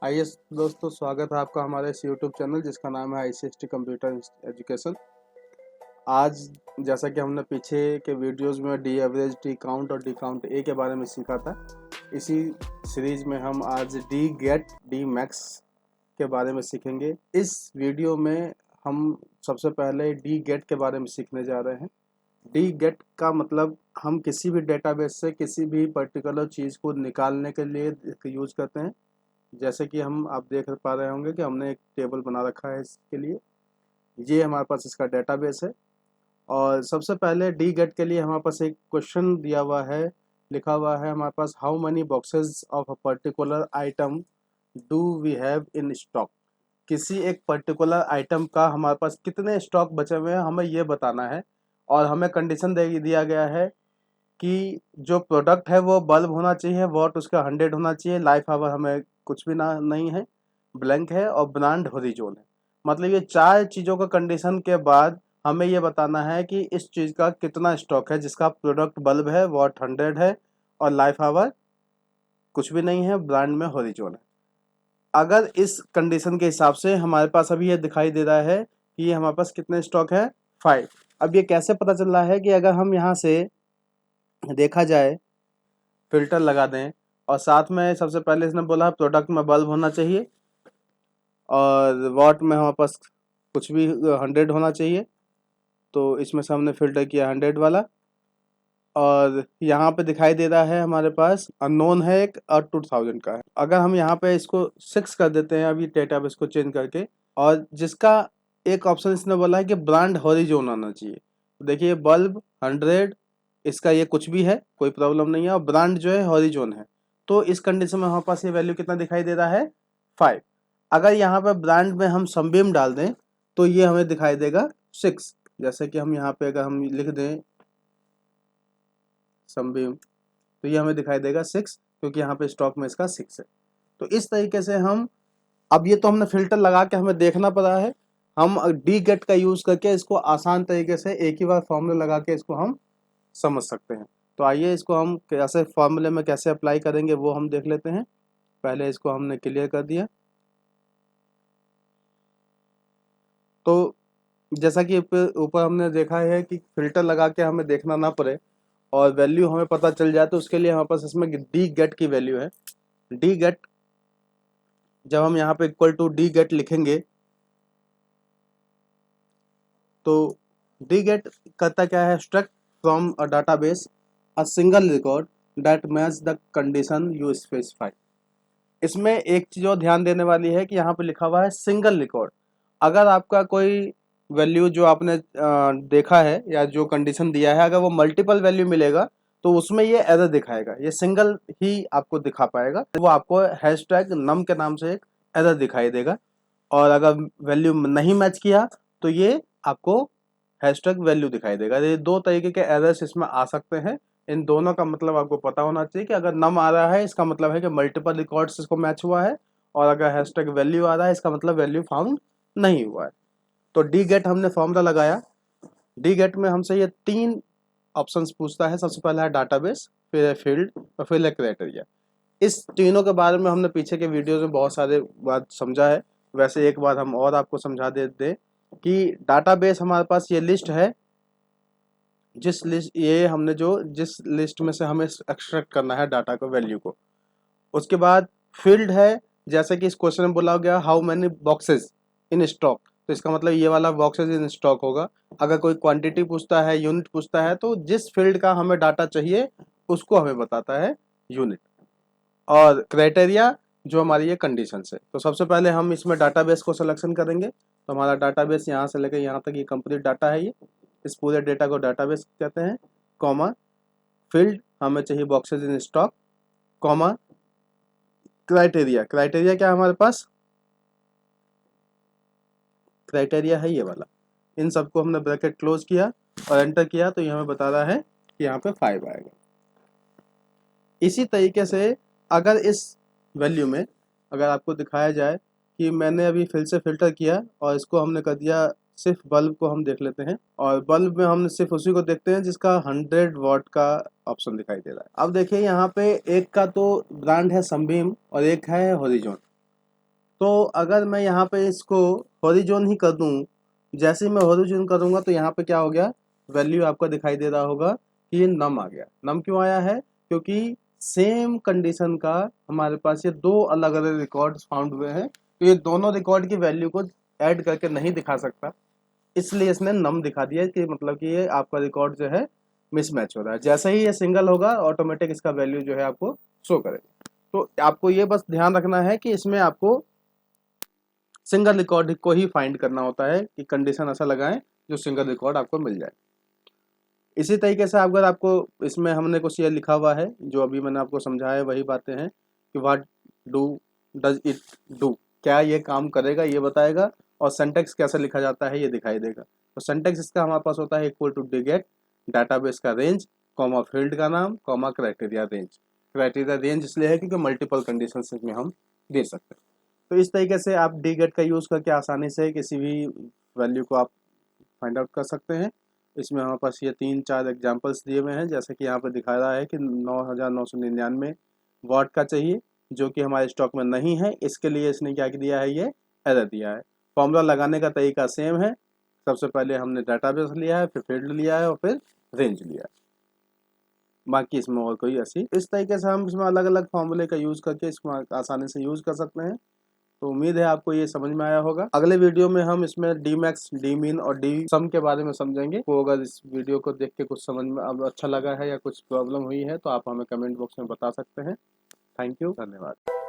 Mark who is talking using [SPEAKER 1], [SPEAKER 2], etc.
[SPEAKER 1] आइए दोस्तों, स्वागत है आपका हमारे इस यूट्यूब चैनल जिसका नाम है ICST कंप्यूटर एजुकेशन। आज जैसा कि हमने पीछे के वीडियोस में डी एवरेज, डी काउंट और डी काउंट ए के बारे में सीखा था, इसी सीरीज में हम आज डी गेट, डी मैक्स के बारे में सीखेंगे। इस वीडियो में हम सबसे पहले डी गेट के बारे में सीखने जा रहे हैं। डी गेट का मतलब हम किसी भी डेटाबेस से किसी भी पर्टिकुलर चीज़ को निकालने के लिए यूज़ करते हैं। जैसे कि आप देख पा रहे होंगे कि हमने एक टेबल बना रखा है इसके लिए। ये हमारे पास इसका डेटाबेस है और सबसे पहले डी गेट के लिए हमारे पास एक क्वेश्चन दिया हुआ है, लिखा हुआ है हमारे पास, how many boxes of a particular item do we have in stock. किसी एक पर्टिकुलर आइटम का हमारे पास कितने स्टॉक बचे हुए हैं हमें ये बताना है। और हमें कंडीशन दे दिया गया है कि जो प्रोडक्ट है वो बल्ब होना चाहिए, वॉट उसका 100 होना चाहिए, लाइफ आवर हमें कुछ भी ना नहीं है, ब्लैंक है, और ब्रांड हॉरिजॉन है। मतलब ये चार चीज़ों का कंडीशन के बाद हमें ये बताना है कि इस चीज़ का कितना स्टॉक है, जिसका प्रोडक्ट बल्ब है, वॉट 100 है, और लाइफ आवर कुछ भी नहीं है, ब्रांड में हॉरिजॉन है। अगर इस कंडीशन के हिसाब से हमारे पास अभी ये दिखाई दे रहा है कि ये हमारे पास कितने स्टॉक है, 5। अब ये कैसे पता चल रहा है कि अगर हम यहाँ से देखा जाए, फिल्टर लगा दें, और साथ में सबसे पहले इसने बोला प्रोडक्ट में बल्ब होना चाहिए, और वॉट में हमारे पास कुछ भी 100 होना चाहिए, तो इसमें से हमने फिल्टर किया 100 वाला। और यहाँ पे दिखाई दे रहा है हमारे पास अननोन है एक, और 2000 का है। अगर हम यहाँ पे इसको 6 कर देते हैं अभी डेटाबेस को चेंज करके, और जिसका एक ऑप्शन इसने बोला है कि ब्रांड हॉरिजॉन आना चाहिए। देखिए बल्ब 100, इसका ये कुछ भी है, कोई प्रॉब्लम नहीं है, और ब्रांड जो है हॉरिजॉन है। तो इस कंडीशन में हमारे पास ये वैल्यू कितना दिखाई दे रहा है, 5। अगर यहाँ पे ब्रांड में हम सनबीम डाल दें तो ये हमें दिखाई देगा 6। जैसे कि हम यहाँ पे अगर हम लिख दें सनबीम, तो ये हमें दिखाई देगा 6, क्योंकि यहाँ पे स्टॉक में इसका 6 है। तो इस तरीके से हम, अब ये तो हमने फिल्टर लगा के हमें देखना पड़ा है, हम डी गेट का यूज करके इसको आसान तरीके से एक ही बार फॉर्मूला लगा के इसको हम समझ सकते हैं। तो आइए इसको हम कैसे फॉर्मूले में कैसे अप्लाई करेंगे वो हम देख लेते हैं। पहले इसको हमने क्लियर कर दिया। तो जैसा कि ऊपर हमने देखा है कि फिल्टर लगा के हमें देखना ना पड़े और वैल्यू हमें पता चल जाए, तो उसके लिए हमारे पास इसमें डी गेट की वैल्यू है। डी गेट, जब हम यहाँ पे इक्वल टू डी गेट लिखेंगे, तो डी गेट करता क्या है, extract from a database a single record that match the condition you specify. इसमें एक चीज और ध्यान देने वाली है कि यहाँ पे लिखा हुआ है सिंगल रिकॉर्ड। अगर आपका कोई वैल्यू जो आपने देखा है या जो कंडीशन दिया है, अगर वो मल्टीपल वैल्यू मिलेगा तो उसमें ये एरर दिखाएगा। ये सिंगल ही आपको दिखा पाएगा, वो आपको हैशटैग नम के नाम से एक एरर दिखाई देगा। और अगर वैल्यू नहीं मैच किया तो ये आपको हैशटैग वैल्यू दिखाई देगा। ये दो तरीके के एरर्स इसमें आ सकते हैं। इन दोनों का मतलब आपको पता होना चाहिए कि अगर नम आ रहा है इसका मतलब है कि मल्टीपल रिकॉर्ड्स इसको मैच हुआ है, और अगर हैशटैग वैल्यू आ रहा है इसका मतलब वैल्यू फाउंड नहीं हुआ है। तो डी गेट हमने फॉर्मूला लगाया। डी गेट में हमसे ये 3 ऑप्शंस पूछता है। सबसे पहला है डाटाबेस, फिर है फील्ड, और फिर है क्राइटेरिया। इस तीनों के बारे में हमने पीछे के वीडियोस में बहुत सारे बात समझा है। वैसे एक बात हम और आपको समझा देते कि डाटाबेस हमारे पास ये लिस्ट है, जिस लिस्ट ये हमने जो जिस लिस्ट में से हमें एक्सट्रैक्ट करना है डाटा को, वैल्यू को। उसके बाद फील्ड है, जैसे कि इस क्वेश्चन में बोला गया how many boxes in stock, तो इसका मतलब ये वाला बॉक्सेस इन स्टॉक होगा। अगर कोई क्वांटिटी पूछता है, यूनिट पूछता है, तो जिस फील्ड का हमें डाटा चाहिए उसको हमें बताता है यूनिट। और क्राइटेरिया जो हमारी ये कंडीशन है। तो सबसे पहले हम इसमें डाटाबेस को सिलेक्शन करेंगे। तो हमारा डाटाबेस यहाँ से लेकर यहाँ तक ये कंप्लीट डाटा है। ये इस पूरे डेटा को डाटाबेस कहते हैं। कॉमा फील्ड हमें चाहिए boxes in stock, comma criteria. Criteria क्या है हमारे पास, क्राइटेरिया है ये वाला। इन सबको हमने ब्रैकेट क्लोज किया और एंटर किया, तो ये हमें बता रहा है कि यहाँ पे 5 आएगा। इसी तरीके से अगर इस वैल्यू में अगर आपको दिखाया जाए कि मैंने अभी फिर से फिल्टर किया और इसको हमने कर दिया, सिर्फ बल्ब को हम देख लेते हैं, और बल्ब में हम सिर्फ उसी को देखते हैं जिसका 100 वॉट का ऑप्शन दिखाई दे रहा है। अब देखिए यहाँ पे एक का तो ब्रांड है सनबीम और एक है हॉरिजॉन। तो अगर मैं यहाँ पे इसको हॉरिजॉन ही कर दूँ, जैसे ही मैं हॉरिजॉन करूँगा तो यहाँ पे क्या हो गया, वैल्यू आपको दिखाई दे रहा होगा कि ये नम आ गया। नम क्यों आया है? क्योंकि सेम कंडीशन का हमारे पास ये दो अलग अलग रिकॉर्ड्स फाउंड हुए हैं, तो ये दोनों रिकॉर्ड की वैल्यू को ऐड करके नहीं दिखा सकता, इसलिए इसने नम दिखा दिया कि मतलब कि ये आपका रिकॉर्ड जो है मिसमैच हो रहा है। जैसे ही ये सिंगल होगा ऑटोमेटिक इसका वैल्यू जो है आपको शो करेगा। तो आपको ये बस ध्यान रखना है कि इसमें आपको सिंगल रिकॉर्ड को ही फाइंड करना होता है कि कंडीशन ऐसा लगाएं जो सिंगल रिकॉर्ड आपको मिल जाए। इसी तरीके से अगर आपको इसमें हमने कुछ ये लिखा हुआ है जो अभी मैंने आपको समझाया, वही बातें हैं कि what do does it do, क्या ये काम करेगा ये बताएगा, और सिंटैक्स कैसे लिखा जाता है ये दिखाई देगा। तो सिंटैक्स इसका हमारे पास होता है इक्वल टू डिगेट डाटाबेस का रेंज, कॉमा फील्ड का नाम, comma criteria range. Criteria range इसलिए है क्योंकि मल्टीपल कंडीशन इसमें हम दे सकते हैं। तो इस तरीके से आप डिगेट का यूज़ करके आसानी से किसी भी वैल्यू को आप फाइंड आउट कर सकते हैं। इसमें हमारे पास ये 3-4 एग्जांपल्स दिए हुए हैं, जैसे कि यहाँ पे दिखा रहा है कि 9999 वाट का चाहिए, जो कि हमारे स्टॉक में नहीं है। इसके लिए इसने क्या दिया है, ये एरर दिया है। फॉर्मूला लगाने का तरीका सेम है, सबसे पहले हमने डाटाबेस लिया है, फिर फील्ड लिया है और फिर रेंज लिया है। बाकी इसमें और कोई ऐसी, इस तरीके से हम इसमें अलग अलग फॉर्मूले का यूज़ करके इसमें आसानी से यूज़ कर सकते हैं। तो उम्मीद है आपको ये समझ में आया होगा। अगले वीडियो में हम इसमें डी मैक्स, डी मीन और डी सम के बारे में समझेंगे। तो अगर इस वीडियो को देख के कुछ समझ में अब अच्छा लगा है या कुछ प्रॉब्लम हुई है तो आप हमें कमेंट बॉक्स में बता सकते हैं। थैंक यू, धन्यवाद।